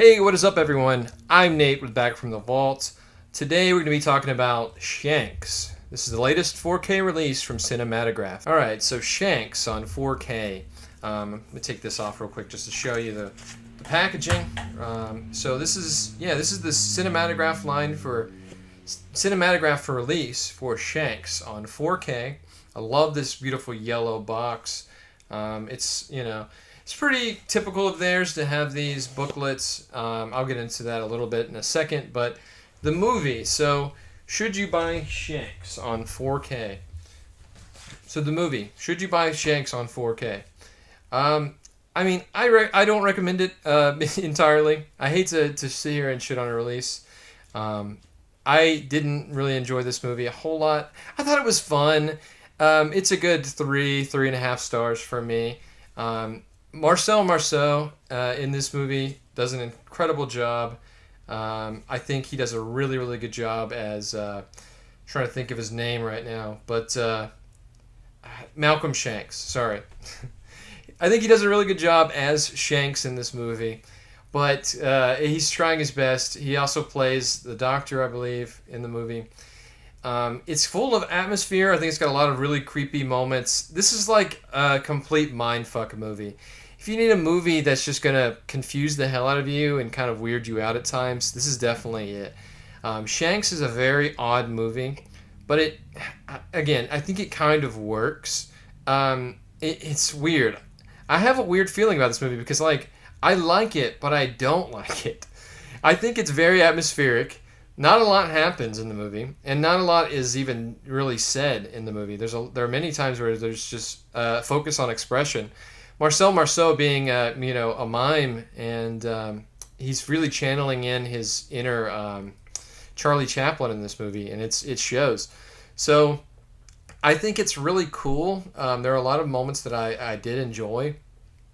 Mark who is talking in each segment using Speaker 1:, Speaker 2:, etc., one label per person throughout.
Speaker 1: Hey, what is up, everyone? I'm Nate with Back from the Vault. Today we're going to be talking about Shanks. This is the latest 4K release from Cinématographe. Alright, so Shanks on 4K. Let me take this off real quick just to show you the packaging. So this is the Cinématographe line for Cinématographe for release for Shanks on 4K. I love this beautiful yellow box. It's pretty typical of theirs to have these booklets. I'll get into that a little bit in a second. But the movie, so should you buy Shanks on 4K? So the movie, should you buy Shanks on 4K? I don't recommend it entirely. I hate to sit here and shit on a release. I didn't really enjoy this movie a whole lot. I thought it was fun. It's a good 3.5 stars for me. Marcel Marceau in this movie does an incredible job. I think he does a really, really good job as trying to think of his name right now, but Malcolm Shanks. Sorry, I think he does a really good job as Shanks in this movie, but he's trying his best. He also plays the Doctor, I believe, in the movie. It's full of atmosphere. I think it's got a lot of really creepy moments. This is like a complete mindfuck movie. If you need a movie that's just going to confuse the hell out of you and kind of weird you out at times, this is definitely it. Shanks is a very odd movie, but I think it kind of works. It's weird. I have a weird feeling about this movie because, I like it, but I don't like it. I think it's very atmospheric. Not a lot happens in the movie, and not a lot is even really said in the movie. There are many times where there's just focus on expression. Marcel Marceau being a mime, and he's really channeling in his inner Charlie Chaplin in this movie, and it shows. So I think it's really cool. There are a lot of moments that I did enjoy,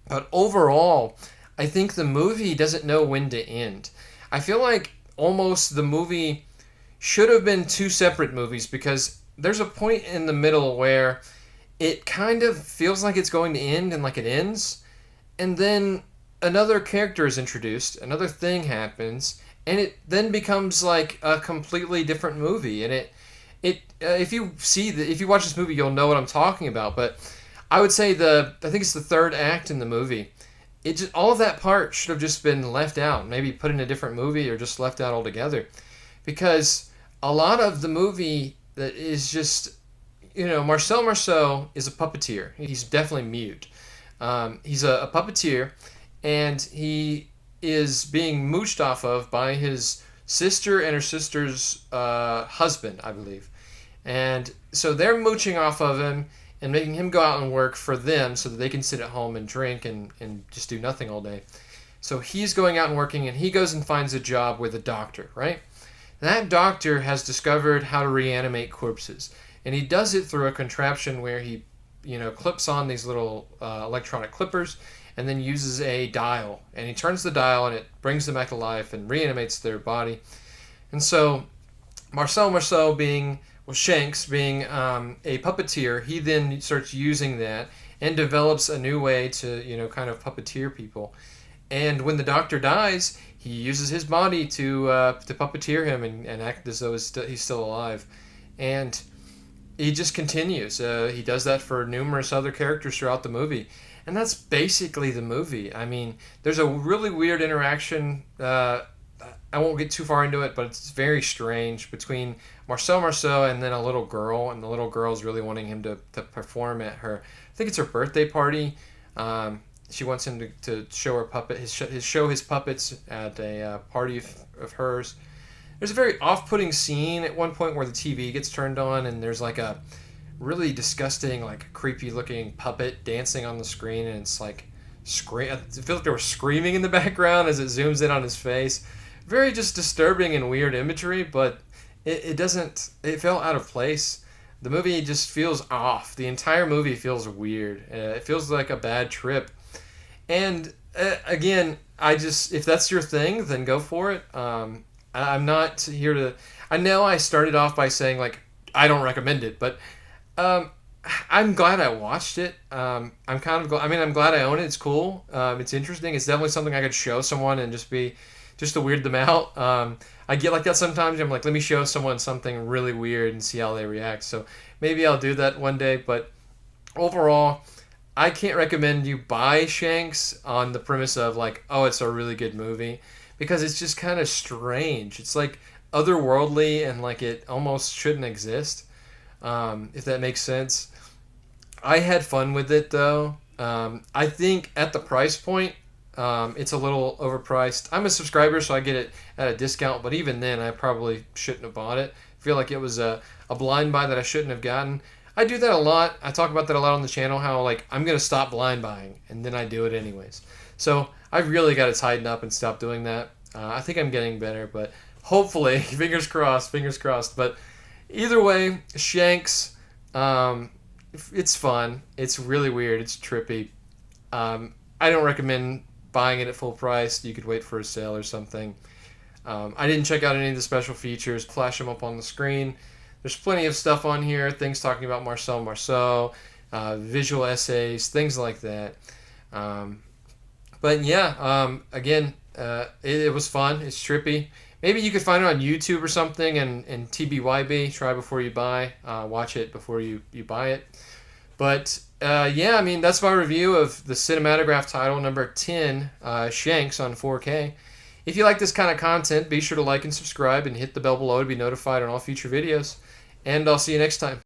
Speaker 1: but overall, I think the movie doesn't know when to end. I feel like almost the movie should have been two separate movies because there's a point in the middle where it kind of feels like it's going to end and like it ends, and then another character is introduced, another thing happens, and it then becomes like a completely different movie. And if you watch this movie, you'll know what I'm talking about. But I would say I think it's the third act in the movie. All of that part should have just been left out, maybe put in a different movie or just left out altogether, because a lot of the movie that is just, Marcel Marceau is a puppeteer. He's definitely mute. He's a puppeteer, and he is being mooched off of by his sister and her sister's husband, I believe. And so they're mooching off of him and making him go out and work for them so that they can sit at home and drink and just do nothing all day. So he's going out and working, and he goes and finds a job with a doctor, right? That doctor has discovered how to reanimate corpses, and he does it through a contraption where he, clips on these little electronic clippers and then uses a dial, and he turns the dial and it brings them back to life and reanimates their body. And so Marcel Marceau Shanks being a puppeteer, he then starts using that and develops a new way to, kind of puppeteer people. And when the doctor dies, he uses his body to puppeteer him and act as though he's still alive. And he just continues. He does that for numerous other characters throughout the movie. And that's basically the movie. I mean, there's a really weird interaction. I won't get too far into it, but it's very strange between Marcel Marceau and then a little girl, and the little girl's really wanting him to perform at I think it's her birthday party. She wants him to show her his puppets at a party of hers. There's a very off-putting scene at one point where the TV gets turned on, and there's like a really disgusting, creepy-looking puppet dancing on the screen, and it's like I feel like they were screaming in the background as it zooms in on his face. Very just disturbing and weird imagery, but it felt out of place. The movie just feels off. The entire movie feels weird. It feels like a bad trip. And again, if that's your thing, then go for it. I'm not here to. I know I started off by saying I don't recommend it, but I'm glad I watched it. I'm kind of glad. I'm glad I own it. It's cool. It's interesting. It's definitely something I could show someone and just be just to weird them out. I get like that sometimes. I'm like, let me show someone something really weird and see how they react. So maybe I'll do that one day. But overall, I can't recommend you buy Shanks on the premise of like, oh, it's a really good movie, because it's just kind of strange. It's like otherworldly and like it almost shouldn't exist, if that makes sense. I had fun with it though. I think at the price point, it's a little overpriced. I'm a subscriber, so I get it at a discount. But even then, I probably shouldn't have bought it. I feel like it was a blind buy that I shouldn't have gotten. I do that a lot. I talk about that a lot on the channel. How like I'm gonna stop blind buying, and then I do it anyways. So I've really got to tighten up and stop doing that. I think I'm getting better, but hopefully, fingers crossed, fingers crossed. But either way, Shanks. It's fun. It's really weird. It's trippy. I don't recommend buying it at full price. You could wait for a sale or something. I didn't check out any of the special features. Flash them up on the screen. There's plenty of stuff on here. Things talking about Marcel, visual essays, things like that. But yeah, again, it was fun. It's trippy. Maybe you could find it on YouTube or something, and TBYB, try before you buy. Watch it before you buy it. But yeah, I mean, that's my review of the Cinématographe title number 10, Shanks on 4K. If you like this kind of content, be sure to like and subscribe and hit the bell below to be notified on all future videos. And I'll see you next time.